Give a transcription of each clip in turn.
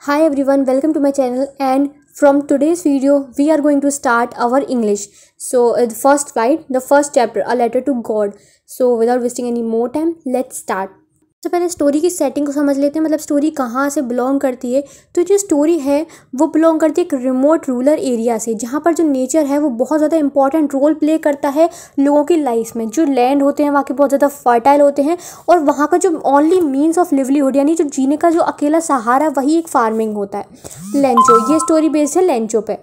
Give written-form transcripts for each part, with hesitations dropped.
Hi everyone, welcome to my channel, and from today's video we are going to start our English. So the first slide, the first chapter, a letter to God. So without wasting any more time, let's start. सबसे पहले story की setting को समझ लेते हैं, मतलब story कहाँ से बिलोंग करती है। तो जो स्टोरी है वो बिलोंग करती है एक रिमोट रूरल एरिया से, जहाँ पर जो नेचर है वो बहुत ज़्यादा इंपॉर्टेंट रोल प्ले करता है लोगों की लाइफ में। जो लैंड होते हैं वहाँ के बहुत ज़्यादा फर्टाइल होते हैं, और वहाँ का जो ओनली मीन्स ऑफ लिवलीहुड यानी जो जीने का जो अकेला सहारा वही एक फार्मिंग होता है। लेंचो, ये स्टोरी बेस्ड है लेंचो पे,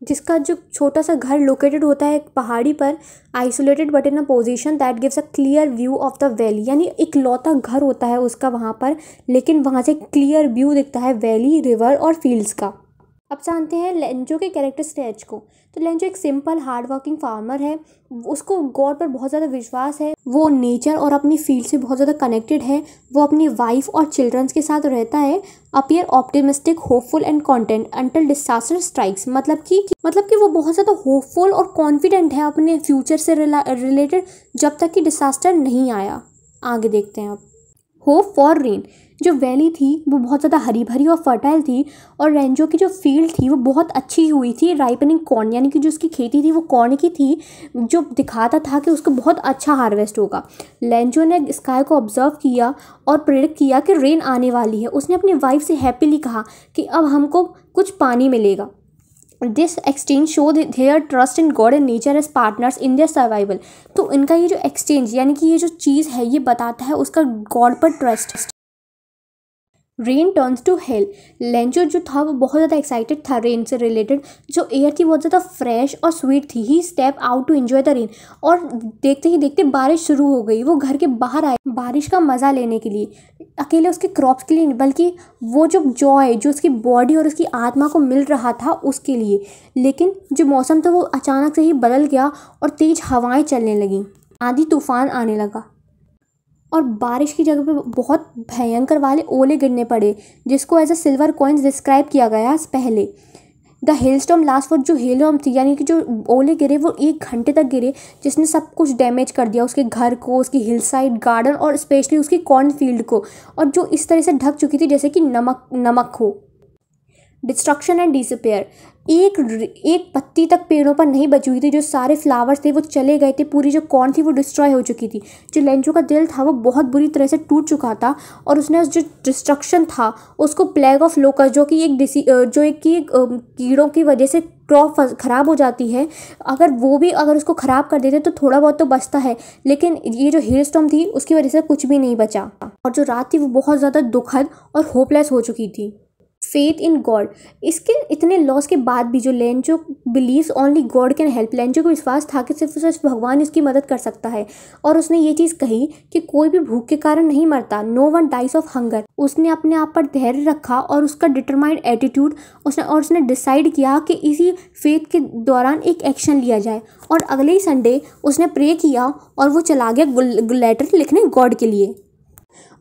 जिसका जो छोटा सा घर लोकेटेड होता है एक पहाड़ी पर, isolated but in a position that gives a clear view of the valley. यानी एक लौता घर होता है उसका वहाँ पर, लेकिन वहाँ से क्लियर व्यू दिखता है वैली, रिवर और फील्ड्स का। अब जानते हैं लेंचो के कैरेक्टर स्केच को। तो लेंचो एक सिंपल हार्ड वर्किंग फार्मर है, उसको गॉड पर बहुत ज़्यादा विश्वास है, वो नेचर और अपनी फील्ड से बहुत ज़्यादा कनेक्टेड है, वो अपनी वाइफ और चिल्ड्रंस के साथ रहता है। Appear optimistic, hopeful and content until disaster strikes. मतलब कि वो बहुत ज़्यादा होपफुल और कॉन्फिडेंट है अपने फ्यूचर से रिलेटेड, जब तक कि डिसास्टर नहीं आया। आगे देखते हैं अब। Hope for rain. जो वैली थी वो बहुत ज़्यादा हरी भरी और फर्टाइल थी, और रेंजो की जो फील्ड थी वो बहुत अच्छी हुई थी। राइपनिंग कॉर्न, यानी कि जो उसकी खेती थी वो कॉर्न की थी, जो दिखाता था कि उसको बहुत अच्छा हार्वेस्ट होगा। लेंजो ने स्काई को ऑब्जर्व किया और प्रेडिक्ट किया कि रेन आने वाली है। उसने अपनी वाइफ से हैप्पीली कहा कि अब हमको कुछ पानी मिलेगा। This exchange show their trust in god and nature as partners in their survival. तो इनका ये जो एक्सचेंज यानी कि ये जो चीज़ है ये बताता है उसका गॉड पर trust. Rain turns to hell. Lencho जो था वो बहुत ज़्यादा एक्साइटेड था रेन से रिलेटेड। जो एयर थी बहुत ज़्यादा फ्रेश और स्वीट थी। He step out to enjoy the rain, और देखते ही देखते बारिश शुरू हो गई। वो घर के बाहर आए बारिश का मज़ा लेने के लिए, अकेले उसके क्रॉप्स के लिए नहीं, बल्कि वो जो जॉय जो उसकी बॉडी और उसकी आत्मा को मिल रहा था उसके लिए। लेकिन जो मौसम था वो अचानक से ही बदल गया और तेज़ हवाएं चलने लगीं, आंधी तूफान आने लगा, और बारिश की जगह पे बहुत भयंकर वाले ओले गिरने पड़े, जिसको as a silver coins describe किया गया पहले। The hailstorm last for. जो हेलस्टॉर्म थी यानी कि जो ओले गिरे वो 1 घंटे तक गिरे, जिसने सब कुछ डैमेज कर दिया, उसके घर को, उसकी हिल साइड गार्डन और स्पेशली उसकी कॉर्न फील्ड को, और जो इस तरह से ढक चुकी थी जैसे कि नमक हो। Destruction and disappear. एक पत्ती तक पेड़ों पर नहीं बची हुई थी। जो सारे फ्लावर्स थे वो चले गए थे, पूरी जो कॉर्न थी वो डिस्ट्रॉय हो चुकी थी। जो लेंचो का दिल था वो बहुत बुरी तरह से टूट चुका था, और उसने उस जो डिस्ट्रक्शन था उसको प्लेग ऑफ लोकस्ट, जो कि एक कीड़ों की वजह से क्रॉप ख़राब हो जाती है, अगर उसको ख़राब कर देते तो थोड़ा बहुत तो बचता है, लेकिन ये जो हेलस्टॉर्म थी उसकी वजह से कुछ भी नहीं बचा, और जो रात थी वो बहुत ज़्यादा दुखद और होपलेस हो चुकी थी। Faith in God. इसके इतने लॉस के बाद भी जो Lencho believes only God can help. Lencho को विश्वास था कि सिर्फ भगवान इसकी मदद कर सकता है, और उसने ये चीज़ कही कि कोई भी भूख के कारण नहीं मरता। No one dies of hunger. उसने अपने आप पर धैर्य रखा और उसका डिटरमाइंड एटीट्यूड उसने डिसाइड किया कि इसी फेथ के दौरान एक एक्शन लिया जाए, और अगले ही संडे उसने प्रे किया और वो चला गया लेटर लिखने गॉड के लिए।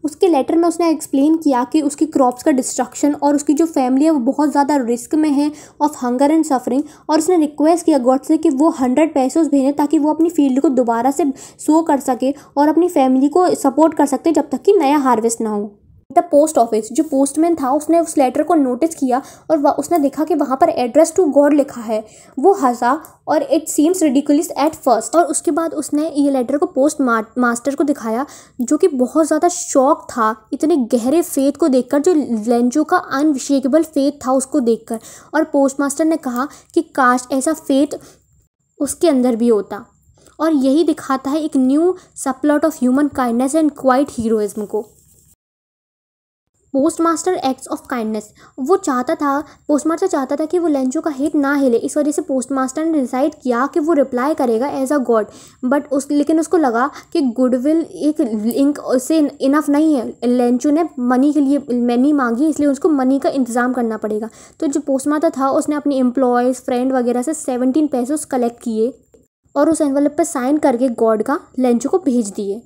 उसके लेटर में उसने एक्सप्लेन किया कि उसकी क्रॉप्स का डिस्ट्रक्शन और उसकी जो फैमिली है वो बहुत ज़्यादा रिस्क में है ऑफ हंगर एंड सफरिंग, और उसने रिक्वेस्ट किया गॉड से कि वो 100 पैसे भेजें ताकि वो अपनी फील्ड को दोबारा से सो कर सके और अपनी फैमिली को सपोर्ट कर सकते जब तक कि नया हार्वेस्ट ना हो। The post office. जो पोस्टमैन था उसने उस लेटर को नोटिस किया और उसने देखा कि वहाँ पर एड्रेस टू गॉड लिखा है। वो हंसा और it seems ridiculous at first, और उसके बाद उसने ये लेटर को पोस्ट मास्टर को दिखाया, जो कि बहुत ज़्यादा शॉक था इतने गहरे फेथ को देखकर, जो लेंचो का अनशेकेबल फेथ था उसको देखकर। और पोस्ट मास्टर ने कहा कि काश ऐसा फेथ उसके अंदर भी होता, और यही दिखाता है एक new subplot of human kindness and quiet heroism को। Postmaster acts of kindness. Postmaster चाहता था कि वो लेंचो का हेट ना हिले, इस वजह से पोस्टमास्टर ने डिसाइड किया कि वो रिप्लाई करेगा एज अ गॉड, लेकिन उसको लगा कि गुडविल एक लिंक से इनफ नहीं है। लेंचो ने मनी के लिए मनी मांगी, इसलिए उसको मनी का इंतज़ाम करना पड़ेगा। तो जो पोस्टमास्टर था उसने अपने एम्प्लॉयज़, फ्रेंड वगैरह से 17 पैसे कलेक्ट किए और उस एनवलप पर साइन करके गॉड का लेंचो को भेज दिए।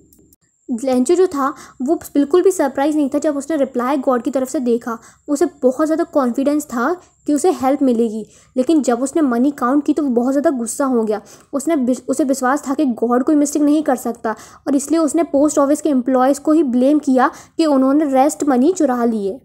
लेंचो जो था वो बिल्कुल भी सरप्राइज़ नहीं था जब उसने रिप्लाई गॉड की तरफ से देखा। उसे बहुत ज़्यादा कॉन्फिडेंस था कि उसे हेल्प मिलेगी, लेकिन जब उसने मनी काउंट की तो वो बहुत ज़्यादा गुस्सा हो गया। उसे विश्वास था कि गॉड कोई मिस्टेक नहीं कर सकता, और इसलिए उसने पोस्ट ऑफिस के एम्प्लॉयज़ को ही ब्लेम किया कि उन्होंने रेस्ट मनी चुरा लिए।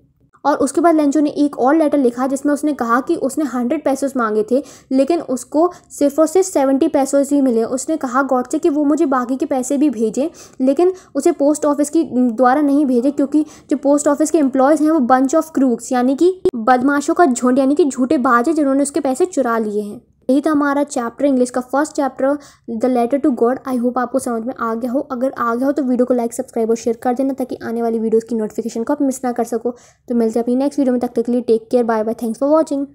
और उसके बाद लेंचो ने एक और लेटर लिखा जिसमें उसने कहा कि उसने 100 पैसोस मांगे थे लेकिन उसको सिर्फ और सिर्फ 70 पैसोस ही मिले। उसने कहा गॉड से कि वो मुझे बाकी के पैसे भी भेजें, लेकिन उसे पोस्ट ऑफिस की द्वारा नहीं भेजे क्योंकि जो पोस्ट ऑफिस के एम्प्लॉयज़ हैं वो बंच ऑफ क्रूक्स यानी कि बदमाशों का झुंड यानी कि झूठे बाज है जिन्होंने उसके पैसे चुरा लिए हैं। यही था हमारा चैप्टर इंग्लिश का first chapter the letter to God. I hope आपको समझ में आ गया हो। अगर आ गया हो तो वीडियो को लाइक सब्सक्राइब और शेयर कर देना ताकि आने वाली वीडियोस की नोटिफिकेशन को आप मिस ना कर सको। तो मिलते हैं अपनी नेक्स्ट वीडियो में, तब तक के लिए take care, bye bye, thanks for watching.